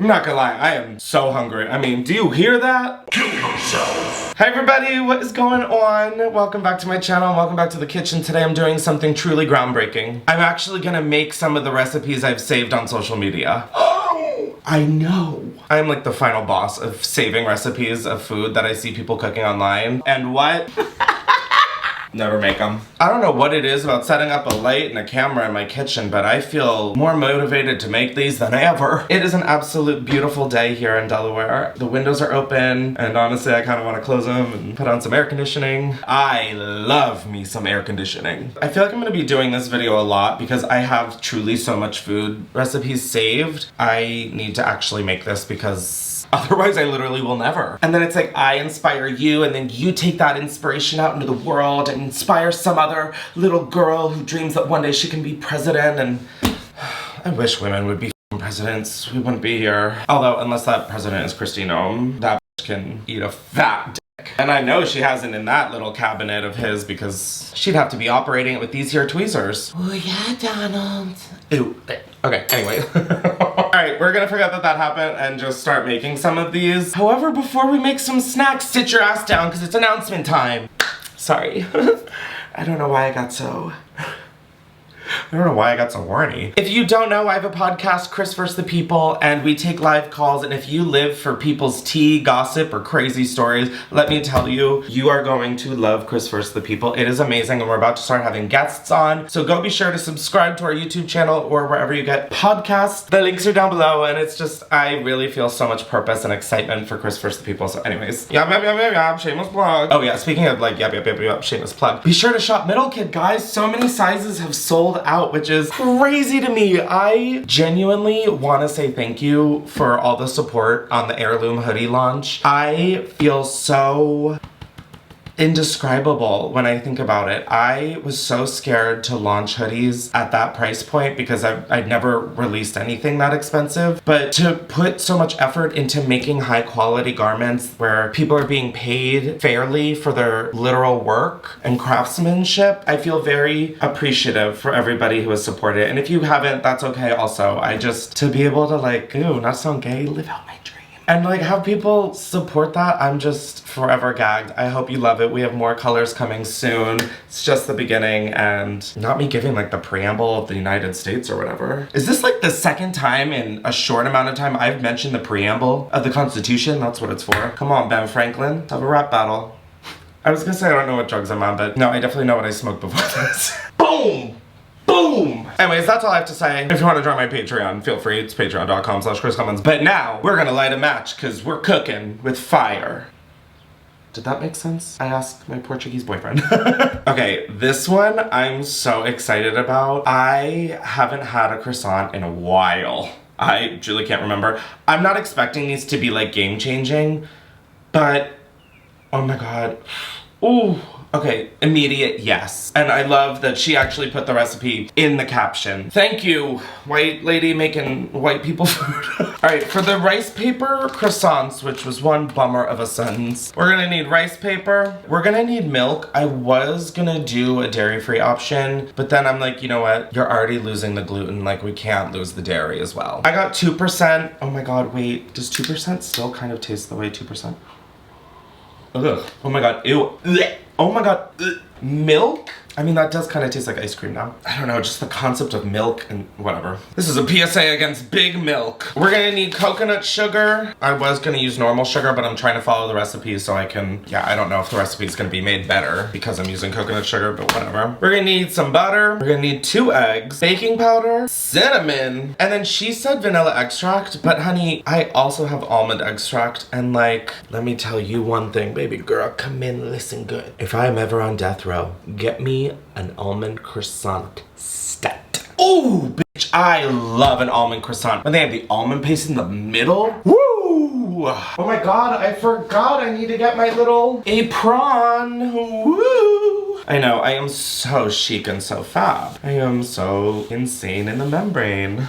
I'm not gonna lie, I am so hungry. I mean, do you hear that? Kill yourself. Hi everybody, what is going on? Welcome back to my channel, welcome back to the kitchen. Today I'm doing something truly groundbreaking. I'm actually gonna make some of the recipes I've saved on social media. I know. I'm like the final boss of saving recipes of food that I see people cooking online. And what? Never make them. I don't know what it is about setting up a light and a camera in my kitchen, but I feel more motivated to make these than ever. It is an absolute beautiful day here in Delaware. The windows are open, and honestly, I kind of want to close them and put on some air conditioning. I love me some air conditioning. I feel like I'm gonna be doing this video a lot because I have truly so much food recipes saved. I need to actually make this because otherwise, I literally will never. And then it's like, I inspire you, and then you take that inspiration out into the world and inspire some other little girl who dreams that one day she can be president, and I wish women would be presidents. We wouldn't be here. Although, unless that president is Kristi Noem, that can eat a fat dick. And I know she hasn't in that little cabinet of his because she'd have to be operating it with these here tweezers. Oh yeah, Donald. Ew. Okay, anyway. Alright, we're gonna forget that happened and just start making some of these. However, before we make some snacks, sit your ass down because it's announcement time. Sorry. I don't know why I got so horny. If you don't know, I have a podcast, Chris vs. the People, and we take live calls, and if you live for people's tea, gossip, or crazy stories, let me tell you, you are going to love Chris vs. the People. It is amazing, and we're about to start having guests on, so go be sure to subscribe to our YouTube channel or wherever you get podcasts. The links are down below, and it's just, I really feel so much purpose and excitement for Chris vs. the People, so anyways. Shameless plug. Oh yeah, speaking of like, shameless plug. Be sure to shop Middle Kid, guys. So many sizes have sold out, which is crazy to me. I genuinely want to say thank you for all the support on the heirloom hoodie launch. I feel so indescribable when I think about it. I was so scared to launch hoodies at that price point because I'd never released anything that expensive, but to put so much effort into making high quality garments where people are being paid fairly for their literal work and craftsmanship, I feel very appreciative for everybody who has supported it. And if you haven't, that's okay also. To be able to like, ooh, not sound gay, live out my dream. And like have people support that, I'm just forever gagged. I hope you love it. We have more colors coming soon. It's just the beginning, and not me giving like the preamble of the United States or whatever. Is this like the second time in a short amount of time I've mentioned the preamble of the Constitution? That's what it's for. Come on, Ben Franklin, let's have a rap battle. I was gonna say I don't know what drugs I'm on, but no, I definitely know what I smoked before this. Boom! Boom! Anyways, that's all I have to say. If you want to join my Patreon, feel free. It's patreon.com/ChrisKlemens. But now, we're gonna light a match, because we're cooking with fire. Did that make sense? I asked my Portuguese boyfriend. Okay, this one I'm so excited about. I haven't had a croissant in a while. I truly can't remember. I'm not expecting these to be like game-changing, but oh my god. Ooh. Okay, immediate yes. And I love that she actually put the recipe in the caption. Thank you, white lady making white people food. Alright, for the rice paper croissants, which was one bummer of a sentence, we're gonna need rice paper, we're gonna need milk. I was gonna do a dairy-free option, but then I'm like, you know what? You're already losing the gluten, like we can't lose the dairy as well. I got 2%. Oh my god, wait, does 2% still kind of taste the way 2%? Ugh. Oh my god, ew. Blech. Oh my god, ugh. Milk? I mean, that does kind of taste like ice cream now. I don't know, just the concept of milk and whatever. This is a PSA against big milk. We're gonna need coconut sugar. I was gonna use normal sugar, but I'm trying to follow the recipe so I can, yeah, I don't know if the recipe is gonna be made better because I'm using coconut sugar, but whatever. We're gonna need some butter. We're gonna need 2 eggs, baking powder, cinnamon, and then she said vanilla extract, but honey, I also have almond extract, and like, let me tell you one thing, baby girl, come in, listen good. If I am ever on death row, get me an almond croissant stat. Ooh, bitch, I love an almond croissant. When they have the almond paste in the middle. Woo! Oh my god, I forgot I need to get my little apron. Woo! I know, I am so chic and so fab. I am so insane in the membrane.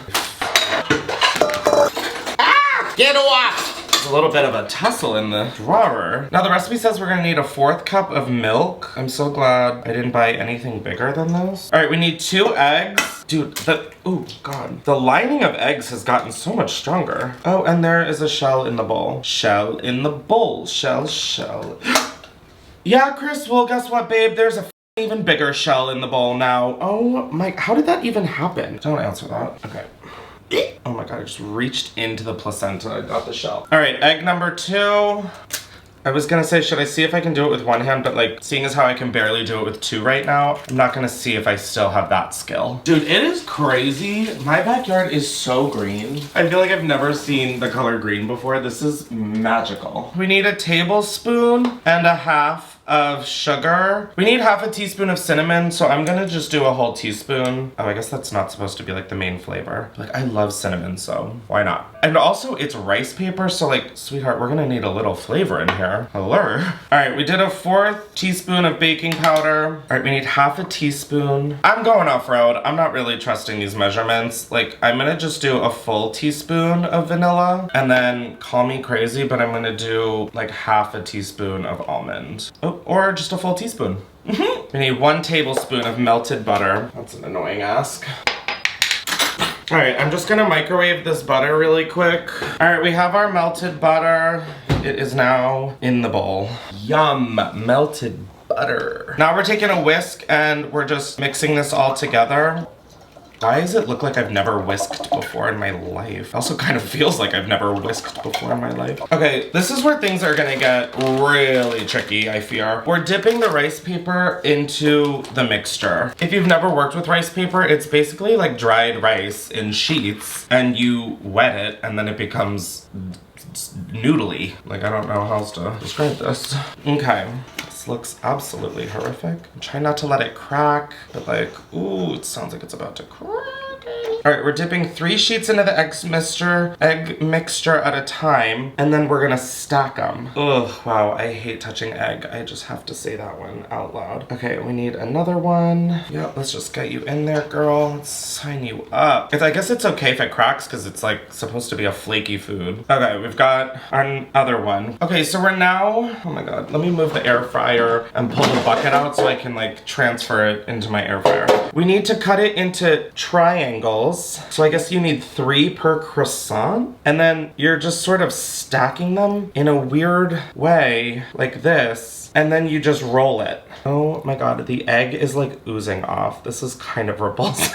Ah! Get off! a little bit of a tussle in the drawer. Now the recipe says we're gonna need a 4th cup of milk. I'm so glad I didn't buy anything bigger than this. All right, we need 2 eggs. Dude, oh God. The lining of eggs has gotten so much stronger. Oh, and there is a shell in the bowl. Shell in the bowl. Shell. Yeah, Chris, well, guess what, babe? There's a even bigger shell in the bowl now. Oh my, how did that even happen? Don't answer that. Okay. Oh my God, I just reached into the placenta. I got the shell. All right, egg number 2. I was gonna say, should I see if I can do it with one hand, but like, seeing as how I can barely do it with 2 right now, I'm not gonna see if I still have that skill. Dude, it is crazy. My backyard is so green. I feel like I've never seen the color green before. This is magical. We need a tablespoon and a half of sugar. We need half a teaspoon of cinnamon, so I'm gonna just do a whole teaspoon. Oh, I guess that's not supposed to be like the main flavor. Like, I love cinnamon, so why not? And also, it's rice paper, so like, sweetheart, we're gonna need a little flavor in here. Hello. All right, we did a 4th teaspoon of baking powder. All right, we need half a teaspoon. I'm going off-road. I'm not really trusting these measurements. Like, I'm gonna just do a full teaspoon of vanilla, and then call me crazy, but I'm gonna do like half a teaspoon of almond. Oh, or just a full teaspoon. We need 1 tablespoon of melted butter. That's an annoying ask. All right, I'm just gonna microwave this butter really quick. All right, we have our melted butter. It is now in the bowl. Yum, melted butter. Now we're taking a whisk and we're just mixing this all together. Why does it look like I've never whisked before in my life? It also kind of feels like I've never whisked before in my life. Okay, this is where things are gonna get really tricky, I fear. We're dipping the rice paper into the mixture. If you've never worked with rice paper, it's basically like dried rice in sheets, and you wet it, and then it becomes noodly. Like, I don't know how else to describe this. Okay. This looks absolutely horrific. I'm trying not to let it crack, but like, ooh, it sounds like it's about to crack. All right, we're dipping 3 sheets into the egg mixture at a time, and then we're gonna stack them. Ugh, wow, I hate touching egg. I just have to say that one out loud. Okay, we need another one. Yep, let's just get you in there, girl. Let's sign you up. I guess it's okay if it cracks because it's like supposed to be a flaky food. Okay, we've got our other one. Okay, so we're now, oh my God, let me move the air fryer and pull the bucket out so I can like transfer it into my air fryer. We need to cut it into triangles. So I guess you need 3 per croissant. And then you're just sort of stacking them in a weird way like this. And then you just roll it. Oh my God, the egg is like oozing off. This is kind of repulsive.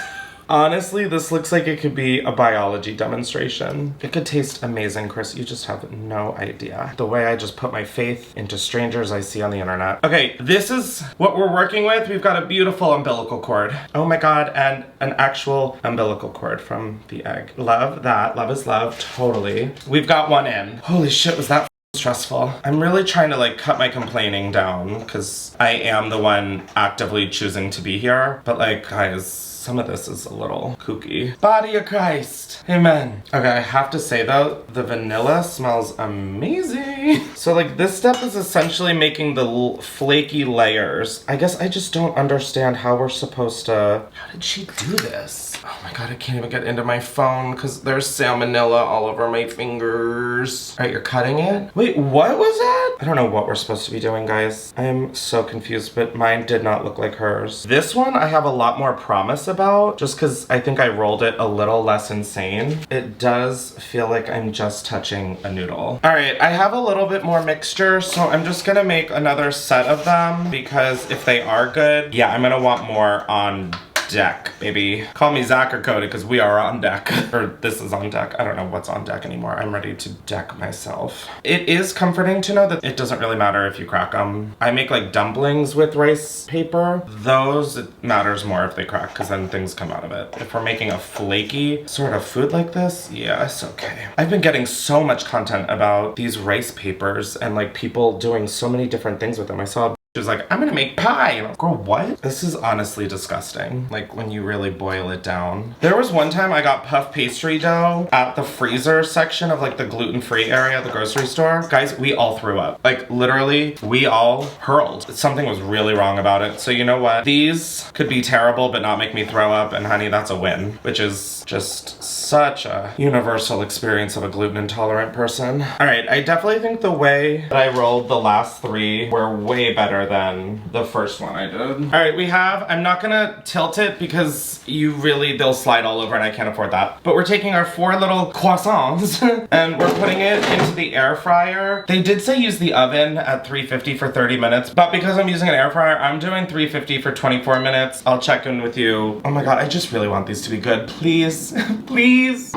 Honestly, this looks like it could be a biology demonstration. It could taste amazing, Chris. You just have no idea. The way I just put my faith into strangers I see on the internet. Okay, this is what we're working with. We've got a beautiful umbilical cord. Oh my God, and an actual umbilical cord from the egg. Love that. Love is love, totally. We've got one in. Holy shit, was that stressful. I'm really trying to like cut my complaining down because I am the one actively choosing to be here. But like, guys, some of this is a little kooky. Body of Christ. Amen. Okay, I have to say though, the vanilla smells amazing. So like this step is essentially making the flaky layers. I guess I just don't understand how we're supposed to... How did she do this? Oh my God, I can't even get into my phone because there's salmonella all over my fingers. All right, you're cutting it? Wait, what was that? I don't know what we're supposed to be doing, guys. I am so confused, but mine did not look like hers. This one I have a lot more promise about just because I think I rolled it a little less insane. It does feel like I'm just touching a noodle. All right, I have a little bit more mixture, so I'm just gonna make another set of them because if they are good, yeah, I'm gonna want more on deck, baby. Call me Zach or Cody because we are on deck. Or this is on deck. I don't know what's on deck anymore. I'm ready to deck myself. It is comforting to know that it doesn't really matter if you crack them. I make like dumplings with rice paper. Those, it matters more if they crack because then things come out of it. If we're making a flaky sort of food like this, yeah, it's okay. I've been getting so much content about these rice papers and like people doing so many different things with them. I saw She was like, I'm gonna make pie. And I'm like, girl, what? This is honestly disgusting. Like when you really boil it down. There was one time I got puff pastry dough at the freezer section of like the gluten-free area at the grocery store. Guys, we all threw up. Like literally, we all hurled. Something was really wrong about it. So you know what? These could be terrible, but not make me throw up. And honey, that's a win, which is just such a universal experience of a gluten intolerant person. All right, I definitely think the way that I rolled the last three were way better than the first one I did. All right, we have, I'm not gonna tilt it because they'll slide all over and I can't afford that. But we're taking our 4 little croissants and we're putting it into the air fryer. They did say use the oven at 350 for 30 minutes, but because I'm using an air fryer, I'm doing 350 for 24 minutes. I'll check in with you. Oh my God, I just really want these to be good. Please, please.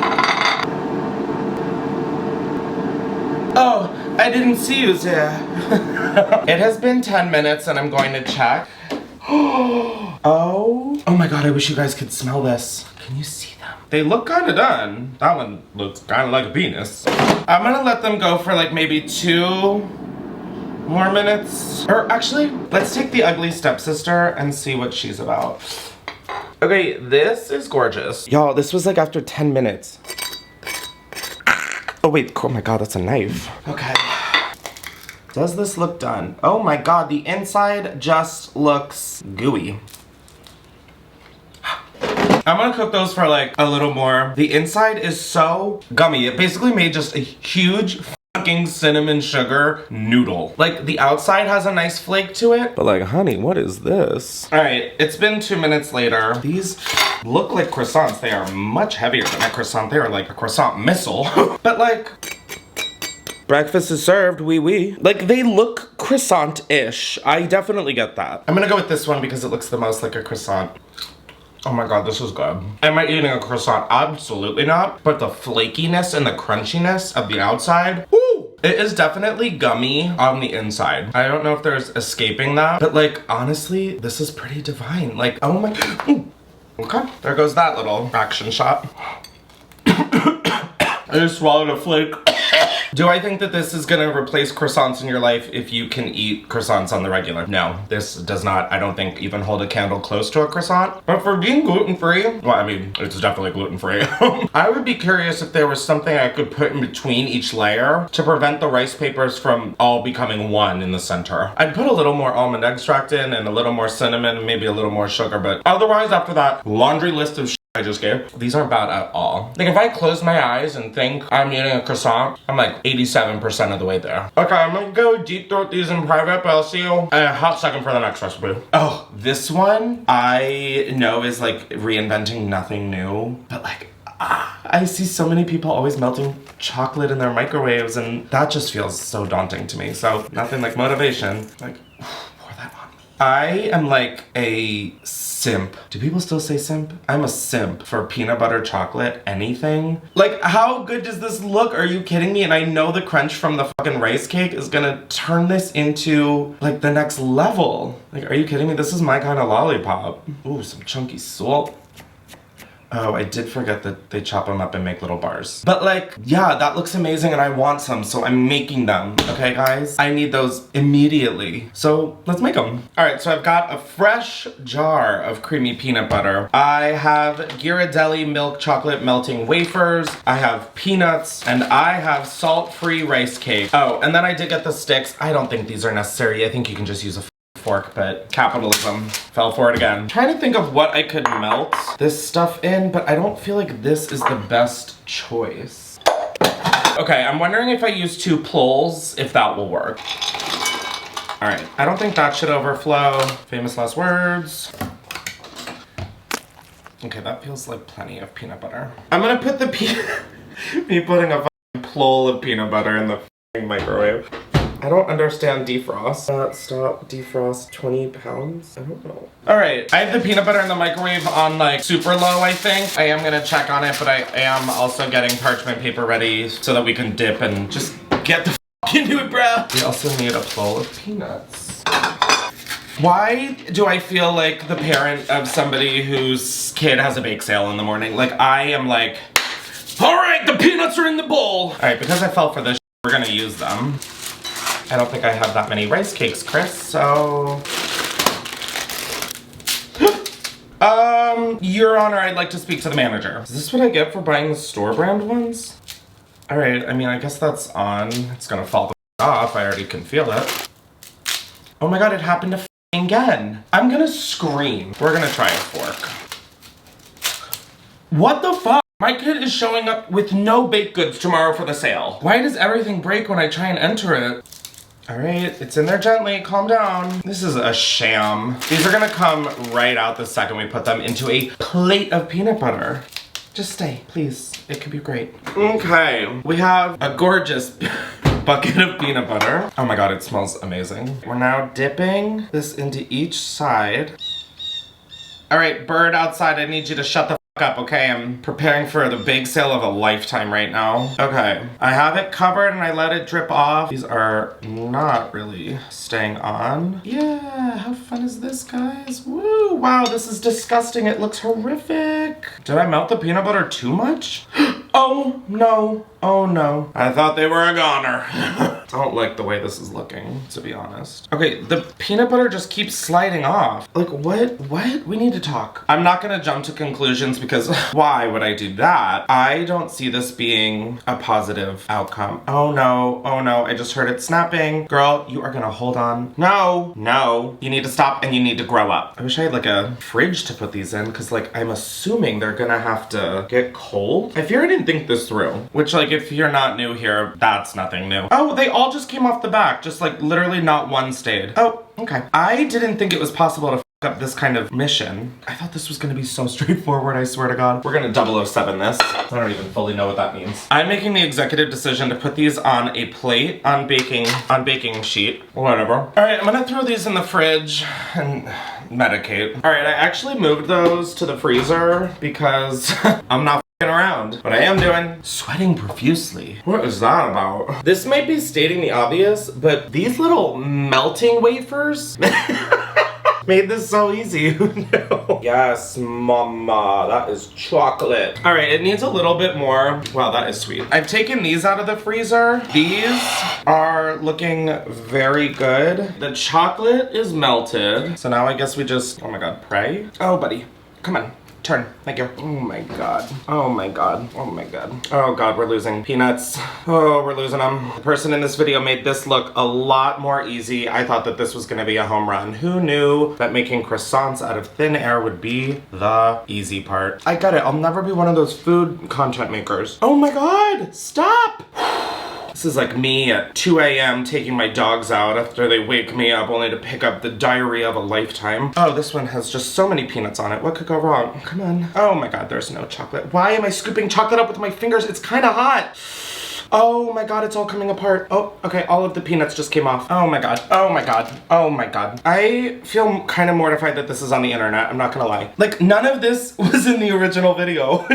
Oh, I didn't see you there. It has been 10 minutes and I'm going to check. Oh my God, I wish you guys could smell this. Can you see them? They look kind of done. That one looks kind of like a penis. I'm gonna let them go for like maybe 2 more minutes. Or actually, let's take the ugly stepsister and see what she's about. Okay, this is gorgeous. Y'all, this was like after 10 minutes. Oh wait, oh my God, that's a knife. Okay. Does this look done? Oh my God, the inside just looks gooey. I'm gonna cook those for like a little more. The inside is so gummy. It basically made just a huge fucking cinnamon sugar noodle. Like the outside has a nice flake to it, but like, honey, what is this? All right, it's been 2 minutes later. These look like croissants. They are much heavier than a croissant. They are like a croissant missile. But like, breakfast is served, oui. Like they look croissant-ish. I definitely get that. I'm gonna go with this one because it looks the most like a croissant. Oh my God, this is good. Am I eating a croissant? Absolutely not. But the flakiness and the crunchiness of the outside, woo! It is definitely gummy on the inside. I don't know if there's escaping that, but like, honestly, this is pretty divine. Like, oh my, ooh. Okay, there goes that little action shot. I just swallowed a flake. Do I think that this is gonna replace croissants in your life if you can eat croissants on the regular? No, this does not, I don't think, even hold a candle close to a croissant. But for being gluten-free, well, I mean, it's definitely gluten-free. I would be curious if there was something I could put in between each layer to prevent the rice papers from all becoming one in the center. I'd put a little more almond extract in and a little more cinnamon, maybe a little more sugar, but otherwise after that laundry list of I just gave. These aren't bad at all. Like if I close my eyes and think I'm eating a croissant, I'm like 87% of the way there. Okay, I'm gonna go deep throat these in private, but I'll see you in a hot second for the next recipe. Oh, this one I know is like reinventing nothing new, but like, I see so many people always melting chocolate in their microwaves and that just feels so daunting to me. So nothing like motivation, like pour that on me. I am like a simp. Do people still say simp? I'm a simp for peanut butter chocolate anything. Like how good does this look? Are you kidding me? And I know the crunch from the fucking rice cake is gonna turn this into like the next level. Like are you kidding me? This is my kind of lollipop. Ooh, some chunky salt. Oh, I did forget that they chop them up and make little bars. But like, yeah, that looks amazing and I want some, so I'm making them. Okay, guys? I need those immediately. So let's make them. All right, so I've got a fresh jar of creamy peanut butter. I have Ghirardelli milk chocolate melting wafers. I have peanuts and I have salt-free rice cake. Oh, and then I did get the sticks. I don't think these are necessary. I think you can just use a fork, but capitalism fell for it again. I'm trying to think of what I could melt this stuff in, but I don't feel like this is the best choice. Okay, I'm wondering if I use 2 plols, if that will work. All right, I don't think that should overflow. Famous last words. Okay, that feels like plenty of peanut butter. I'm gonna put the me putting a plol of peanut butter in the microwave. I don't understand defrost. Stop defrost 20 pounds? I don't know. All right, I have the peanut butter in the microwave on like super low, I think. I am gonna check on it, but I am also getting parchment paper ready so that we can dip and just get the f into it, bro. We also need a plol of peanuts. Why do I feel like the parent of somebody whose kid has a bake sale in the morning? Like I am like, all right, the peanuts are in the bowl. All right, because I fell for this, we're gonna use them. I don't think I have that many rice cakes, Chris, so... Your Honor, I'd like to speak to the manager. Is this what I get for buying the store brand ones? All right, I mean, I guess that's on. It's gonna fall the off. I already can feel it. Oh my God, it happened to again. I'm gonna scream. We're gonna try a fork. What the fuck? My kid is showing up with no baked goods tomorrow for the sale. Why does everything break when I try and enter it? All right, it's in there gently, calm down. This is a sham. These are gonna come right out the second we put them into a plate of peanut butter. Just stay, please. It could be great. Okay, we have a gorgeous bucket of peanut butter. Oh my God, it smells amazing. We're now dipping this into each side. All right, bird outside, I need you to shut the up, okay? I'm preparing for the big sale of a lifetime right now. Okay, I have it covered and I let it drip off. These are not really staying on. Yeah, how fun is this, guys? Woo, wow, this is disgusting. It looks horrific. Did I melt the peanut butter too much? Oh no, oh no. I thought they were a goner. Don't like the way this is looking, to be honest. Okay, the peanut butter just keeps sliding off. Like, what? We need to talk. I'm not gonna jump to conclusions because why would I do that? I don't see this being a positive outcome. Oh no, I just heard it snapping. Girl, you are gonna hold on. No, you need to stop and you need to grow up. I wish I had like a fridge to put these in because like I'm assuming they're gonna have to get cold. I fear I didn't think this through, which like if you're not new here, that's nothing new. Oh, they all just came off the back, just like literally not one stayed. Oh, okay. I didn't think it was possible to f up this kind of mission. I thought this was gonna be so straightforward, I swear to God. We're gonna 007 this. I don't even fully know what that means. I'm making the executive decision to put these on a plate on baking sheet, whatever. All right, I'm gonna throw these in the fridge and medicate. All right, I actually moved those to the freezer because I'm not around. What I am doing, sweating profusely. What is that about? This might be stating the obvious, but these little melting wafers made this so easy. No. Yes, mama, that is chocolate. All right, it needs a little bit more. Wow, that is sweet. I've taken these out of the freezer. These are looking very good. The chocolate is melted. So now I guess we just, oh my God, pray. Oh, buddy, come on. Turn. Thank you. Oh my God. Oh my God. Oh my God. Oh God, we're losing peanuts. Oh, we're losing them. The person in this video made this look a lot more easy. I thought that this was gonna be a home run. Who knew that making croissants out of thin air would be the easy part? I get it. I'll never be one of those food content makers. Oh my God, stop. This is like me at 2 a.m. taking my dogs out after they wake me up only to pick up the diarrhea of a lifetime. Oh, this one has just so many peanuts on it. What could go wrong? Come on. Oh my God, there's no chocolate. Why am I scooping chocolate up with my fingers? It's kind of hot. Oh my God, it's all coming apart. Oh, okay, all of the peanuts just came off. Oh my God, oh my God, oh my God. I feel kind of mortified that this is on the internet, I'm not gonna lie. Like, none of this was in the original video.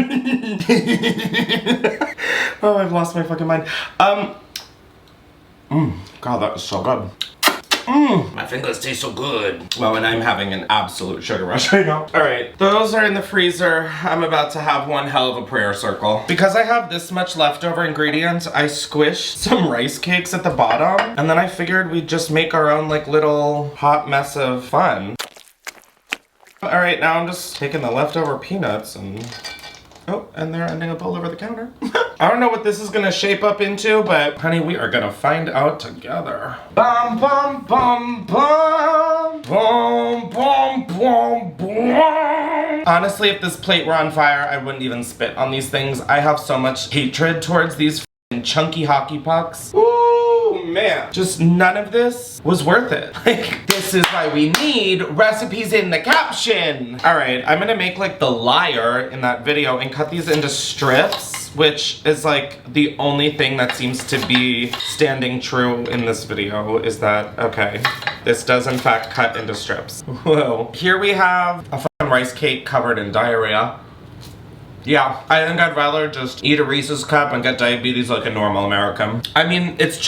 Oh, I've lost my fucking mind. God, that was so good. My fingers taste so good. Well, and I'm having an absolute sugar rush right now. All right, those are in the freezer. I'm about to have one hell of a prayer circle. Because I have this much leftover ingredients, I squished some rice cakes at the bottom, and then I figured we'd just make our own like little hot mess of fun. All right, now I'm just taking the leftover peanuts and oh, and they're ending up all over the counter. I don't know what this is gonna shape up into, but honey, we are gonna find out together. Bum, bum, bum, bum. Bum, bum, bum, bum. Honestly, if this plate were on fire, I wouldn't even spit on these things. I have so much hatred towards these chunky hockey pucks. Ooh, man. Just none of this was worth it. Like, this is why we need recipes in the caption. All right, I'm gonna make like the liar in that video and cut these into strips, which is like the only thing that seems to be standing true in this video is that, okay, this does in fact cut into strips. Whoa. Here we have a fucking rice cake covered in diarrhea. Yeah, I think I'd rather just eat a Reese's cup and get diabetes like a normal American. I mean, it's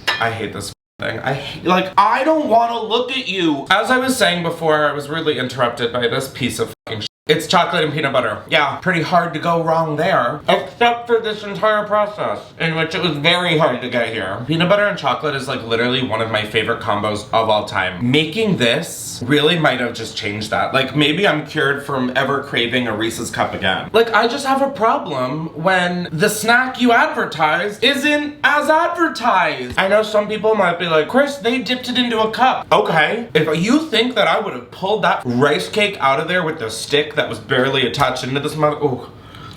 I hate this thing. I don't want to look at you. As I was saying before, I was rudely interrupted by this piece of It's chocolate and peanut butter. Yeah, pretty hard to go wrong there. Except for this entire process, in which it was very hard to get here. Peanut butter and chocolate is like literally one of my favorite combos of all time. Making this really might have just changed that. Like maybe I'm cured from ever craving a Reese's cup again. Like I just have a problem when the snack you advertise isn't as advertised. I know some people might be like, Chris, they dipped it into a cup. Okay, if you think that I would have pulled that rice cake out of there with the stick that was barely attached into this mother. Ooh.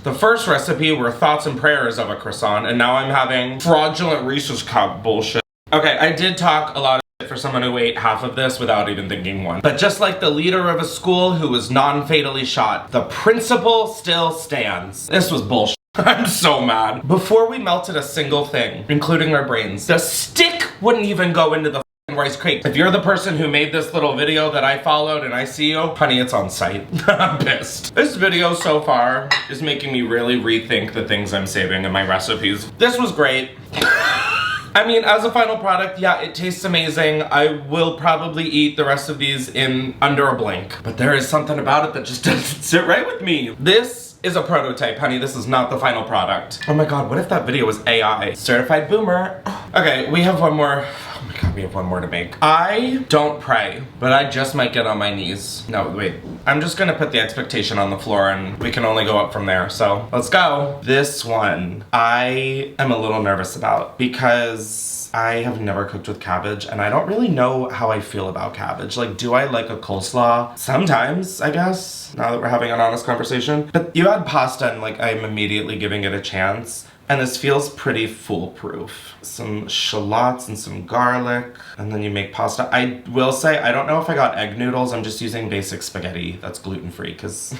The first recipe were thoughts and prayers of a croissant, and now I'm having fraudulent Reese's cup bullshit. Okay, I did talk a lot of shit for someone who ate half of this without even thinking one. But just like the leader of a school who was non-fatally shot, the principle still stands. This was bullshit. I'm so mad. Before we melted a single thing, including our brains, the stick wouldn't even go into the rice cake. If you're the person who made this little video that I followed and I see you, honey, it's on site. I'm pissed. This video so far is making me really rethink the things I'm saving in my recipes. This was great. I mean, as a final product, yeah, it tastes amazing. I will probably eat the rest of these in under a blink. But there is something about it that just doesn't sit right with me. This is a prototype, honey. This is not the final product. Oh my god, what if that video was AI? Certified boomer. Okay, we have one more. Oh my god, we have one more to make. I don't pray, but I just might get on my knees. No, wait. I'm just gonna put the expectation on the floor and we can only go up from there. So let's go. This one, I am a little nervous about because I have never cooked with cabbage and I don't really know how I feel about cabbage. Like, do I like a coleslaw? Sometimes, I guess, now that we're having an honest conversation. But you add pasta and like I'm immediately giving it a chance. And this feels pretty foolproof. Some shallots and some garlic, and then you make pasta. I will say, I don't know if I got egg noodles. I'm just using basic spaghetti that's gluten-free because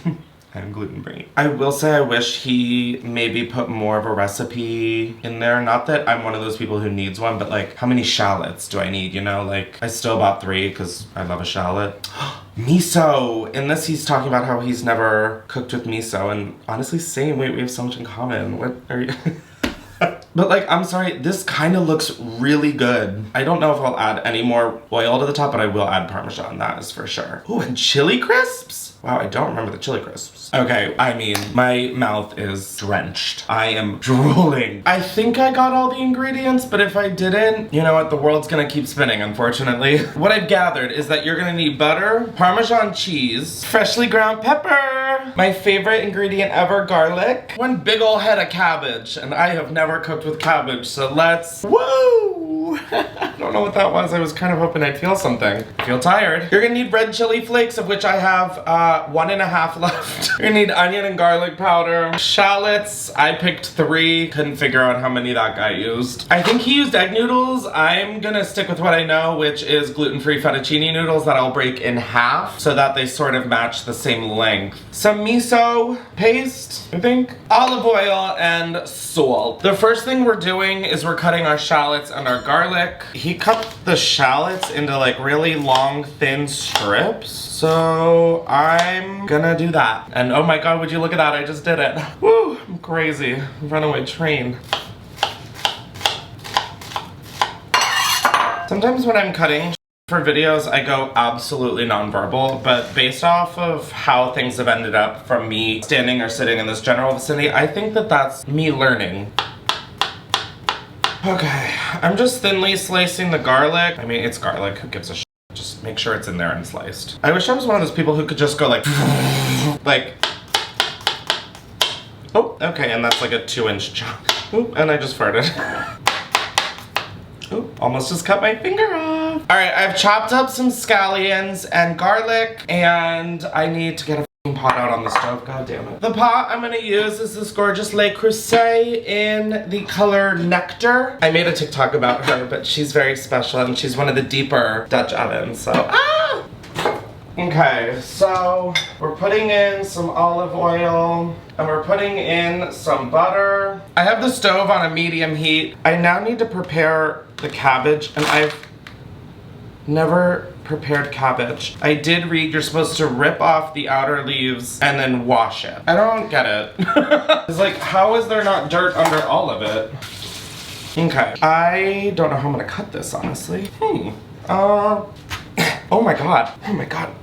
I'm gluten-free. I will say I wish he maybe put more of a recipe in there. Not that I'm one of those people who needs one, but like, how many shallots do I need, you know? Like, I still bought 3 because I love a shallot. Miso! In this, he's talking about how he's never cooked with miso, and honestly, same. Wait, we have so much in common. What are you... But like, I'm sorry, this kind of looks really good. I don't know if I'll add any more oil to the top, but I will add Parmesan, that is for sure. Ooh, and chili crisps? Wow, I don't remember the chili crisps. Okay, I mean, my mouth is drenched. I am drooling. I think I got all the ingredients, but if I didn't, you know what, the world's gonna keep spinning, unfortunately. What I've gathered is that you're gonna need butter, Parmesan cheese, freshly ground pepper, my favorite ingredient ever, garlic, one big ol' head of cabbage, and I have never cooked with cabbage, so let's, woo! I don't know what that was. I was kind of hoping I'd feel something. I feel tired. You're gonna need red chili flakes, of which I have 1.5 left. You're gonna need onion and garlic powder. Shallots, I picked 3. Couldn't figure out how many that guy used. I think he used egg noodles. I'm gonna stick with what I know, which is gluten-free fettuccine noodles that I'll break in half so that they sort of match the same length. Some miso paste, I think. Olive oil and salt. The first thing we're doing is we're cutting our shallots and our garlic. He cut the shallots into like really long, thin strips. So I'm gonna do that. And oh my god, would you look at that, I just did it. Woo, I'm crazy. Runaway train. Sometimes when I'm cutting for videos, I go absolutely nonverbal, but based off of how things have ended up from me standing or sitting in this general vicinity, I think that that's me learning. Okay, I'm just thinly slicing the garlic. I mean, it's garlic, who gives a shit? Just make sure it's in there and sliced. I wish I was one of those people who could just go like, like, oh, okay, and that's like a 2-inch chunk. Oop, and I just farted. Oop, almost just cut my finger off. All right, I've chopped up some scallions and garlic, and I need to get a pot out on the stove, god damn it. The pot I'm gonna use is this gorgeous Le Creuset in the color Nectar. I made a TikTok about her, but she's very special and she's one of the deeper Dutch ovens, so Okay, so we're putting in some olive oil and we're putting in some butter. I have the stove on a medium heat. I now need to prepare the cabbage, and I've never prepared cabbage. I did read you're supposed to rip off the outer leaves and then wash it. I don't get it. It's like, how is there not dirt under all of it? Okay, I don't know how I'm gonna cut this, honestly. Oh my god. Oh my god.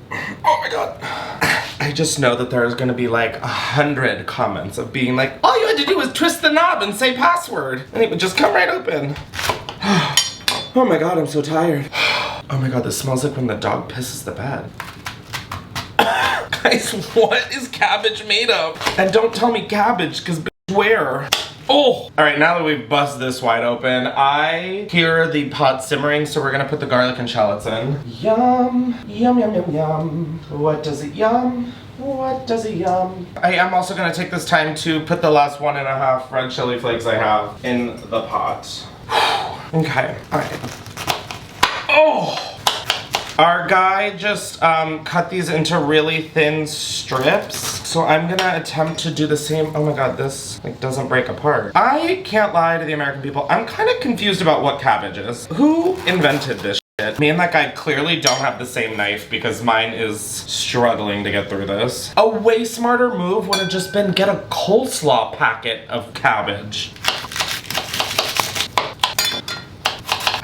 Oh my god. I just know that there's gonna be like 100 comments of being like, all you had to do was twist the knob and say password, and it would just come right open. Oh my god, I'm so tired. Oh my god, this smells like when the dog pisses the bed. Guys, what is cabbage made of? And don't tell me cabbage, because bitch, where? Oh! Alright, now that we've buzzed this wide open, I hear the pot simmering, so we're gonna put the garlic and shallots in. Yum! Yum, yum, yum, yum. What does it yum? What does it yum? I am also gonna take this time to put the last 1.5 red chili flakes I have in the pot. Okay, alright. Oh! Our guy just cut these into really thin strips, so I'm gonna attempt to do the same. Oh my god, this like doesn't break apart. I can't lie to the American people. I'm kind of confused about what cabbage is. Who invented this shit? Me and that guy clearly don't have the same knife because mine is struggling to get through this. A way smarter move would have just been get a coleslaw packet of cabbage.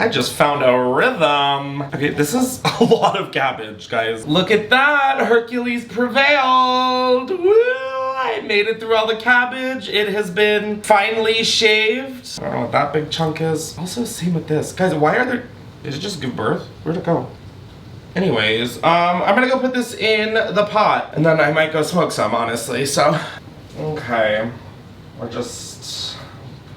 I just found a rhythm. Okay, this is a lot of cabbage, guys. Look at that, Hercules prevailed. Woo, I made it through all the cabbage. It has been finely shaved. I don't know what that big chunk is. Also, same with this. Guys, why are there, did it just give birth? Where'd it go? Anyways, I'm gonna go put this in the pot and then I might go smoke some, honestly, so. Okay, we're just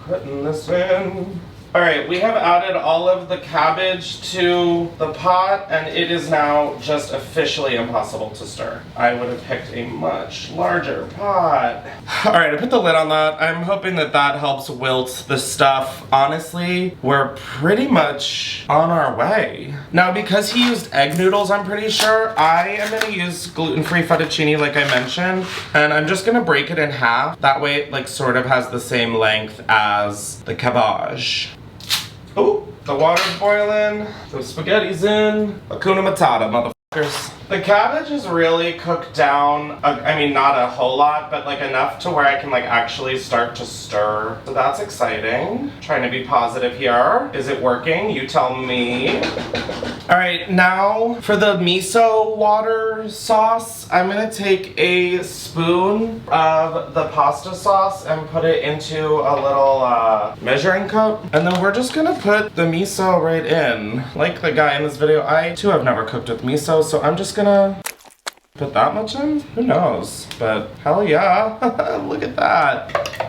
putting this in. Alright, we have added all of the cabbage to the pot, and it is now just officially impossible to stir. I would have picked a much larger pot. Alright, I put the lid on that. I'm hoping that that helps wilt the stuff. Honestly, we're pretty much on our way. Now, because he used egg noodles, I'm pretty sure, I am going to use gluten-free fettuccine like I mentioned, and I'm just going to break it in half. That way it like sort of has the same length as the cabbage. Oh, the water's boiling, the spaghetti's in. Hakuna Matata, motherfuckers. The cabbage is really cooked down, I mean not a whole lot, but like enough to where I can like actually start to stir. So that's exciting. Trying to be positive here. Is it working? You tell me. Alright, now for the miso water sauce, I'm gonna take a spoon of the pasta sauce and put it into a little measuring cup. And then we're just gonna put the miso right in. Like the guy in this video, I too have never cooked with miso, so I'm just gonna put that much in? Who knows? But hell yeah, look at that.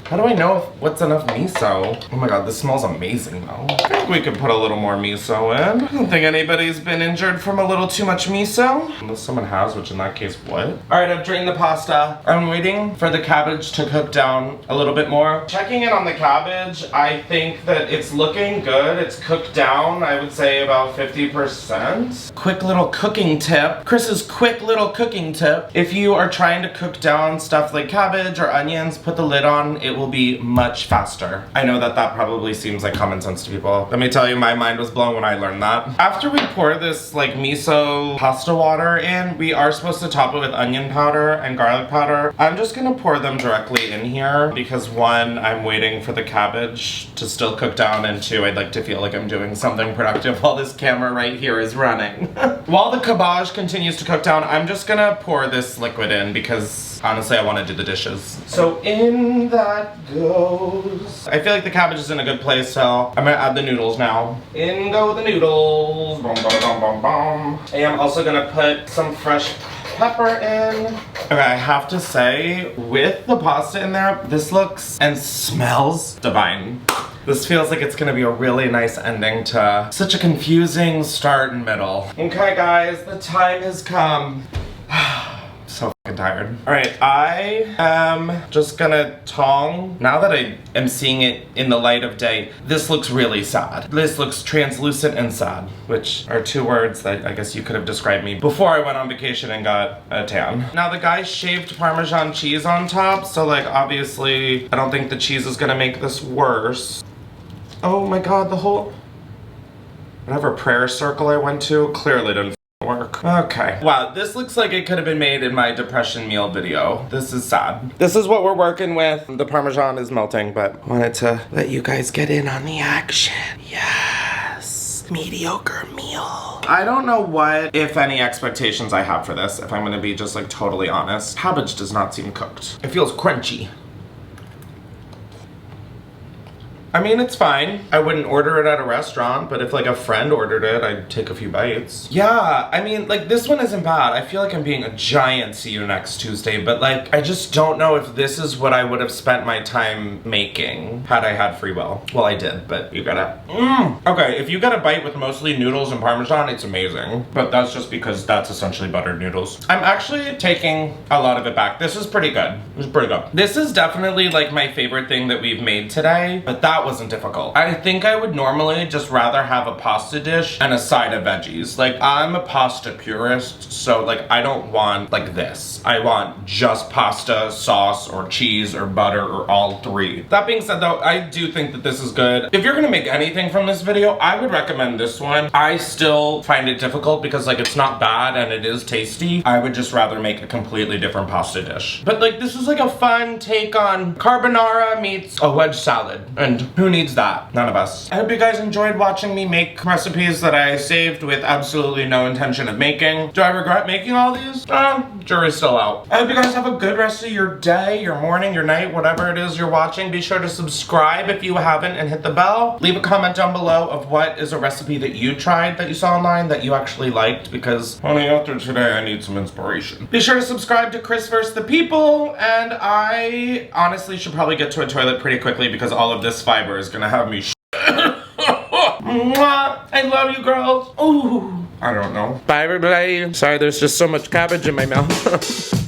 How do I know what's enough miso? Oh my god, this smells amazing though. I think we could put a little more miso in. I don't think anybody's been injured from a little too much miso. Unless someone has, which in that case, what? Alright, I've drained the pasta. I'm waiting for the cabbage to cook down a little bit more. Checking in on the cabbage, I think that it's looking good. It's cooked down, I would say about 50%. Quick little cooking tip. Chris's quick little cooking tip. If you are trying to cook down stuff like cabbage or onions, put the lid on. It will be much faster. I know that that probably seems like common sense to people. Let me tell you, my mind was blown when I learned that. After we pour this like miso pasta water in, we are supposed to top it with onion powder and garlic powder. I'm just gonna pour them directly in here because one, I'm waiting for the cabbage to still cook down, and two, I'd like to feel like I'm doing something productive while this camera right here is running. While the cabbage continues to cook down, I'm just gonna pour this liquid in because honestly, I want to do the dishes. So in that goes. I feel like the cabbage is in a good place, so I'm gonna add the noodles now. In go the noodles. Boom, boom, boom, boom, boom. I am also gonna put some fresh pepper in. Okay, I have to say, with the pasta in there, this looks and smells divine. This feels like it's gonna be a really nice ending to such a confusing start and middle. Okay guys, the time has come. So fucking tired. Alright, I am just gonna tong. Now that I am seeing it in the light of day, this looks really sad. This looks translucent and sad, which are two words that I guess you could have described me before I went on vacation and got a tan. Now the guy shaved Parmesan cheese on top, so like obviously I don't think the cheese is gonna make this worse. Oh my god, the whole, whatever prayer circle I went to clearly didn't work. Okay. Wow, this looks like it could have been made in my depression meal video. This is sad. This is what we're working with. The Parmesan is melting, but wanted to let you guys get in on the action. Yes. this mediocre meal. I don't know what, if any, expectations I have for this, if I'm gonna be just like totally honest. Cabbage does not seem cooked. It feels crunchy. I mean, it's fine. I wouldn't order it at a restaurant, but if like a friend ordered it, I'd take a few bites. Yeah, I mean, like this one isn't bad. I feel like I'm being a giant see you next Tuesday, but like, I just don't know if this is what I would have spent my time making had I had free will. Well, I did, but you gotta, Okay, if you get a bite with mostly noodles and Parmesan, it's amazing. But that's just because that's essentially buttered noodles. I'm actually taking a lot of it back. This is pretty good. It's pretty good. This is definitely like my favorite thing that we've made today, but that wasn't difficult. I think I would normally just rather have a pasta dish and a side of veggies. Like, I'm a pasta purist, so like I don't want like this. I want just pasta, sauce, or cheese, or butter, or all three. That being said though, I do think that this is good. If you're gonna make anything from this video, I would recommend this one. I still find it difficult because like it's not bad and it is tasty. I would just rather make a completely different pasta dish. But like this is like a fun take on carbonara meets a wedge salad. And who needs that? None of us. I hope you guys enjoyed watching me make recipes that I saved with absolutely no intention of making. Do I regret making all these? Jury's still out. I hope you guys have a good rest of your day, your morning, your night, whatever it is you're watching. Be sure to subscribe if you haven't and hit the bell. Leave a comment down below of what is a recipe that you tried that you saw online that you actually liked, because only after today I need some inspiration. Be sure to subscribe to Chris vs. the People, and I honestly should probably get to a toilet pretty quickly because all of this fiber is gonna have me Mwah! I love you girls. Ooh. I don't know. Bye everybody. Sorry, there's just so much cabbage in my mouth.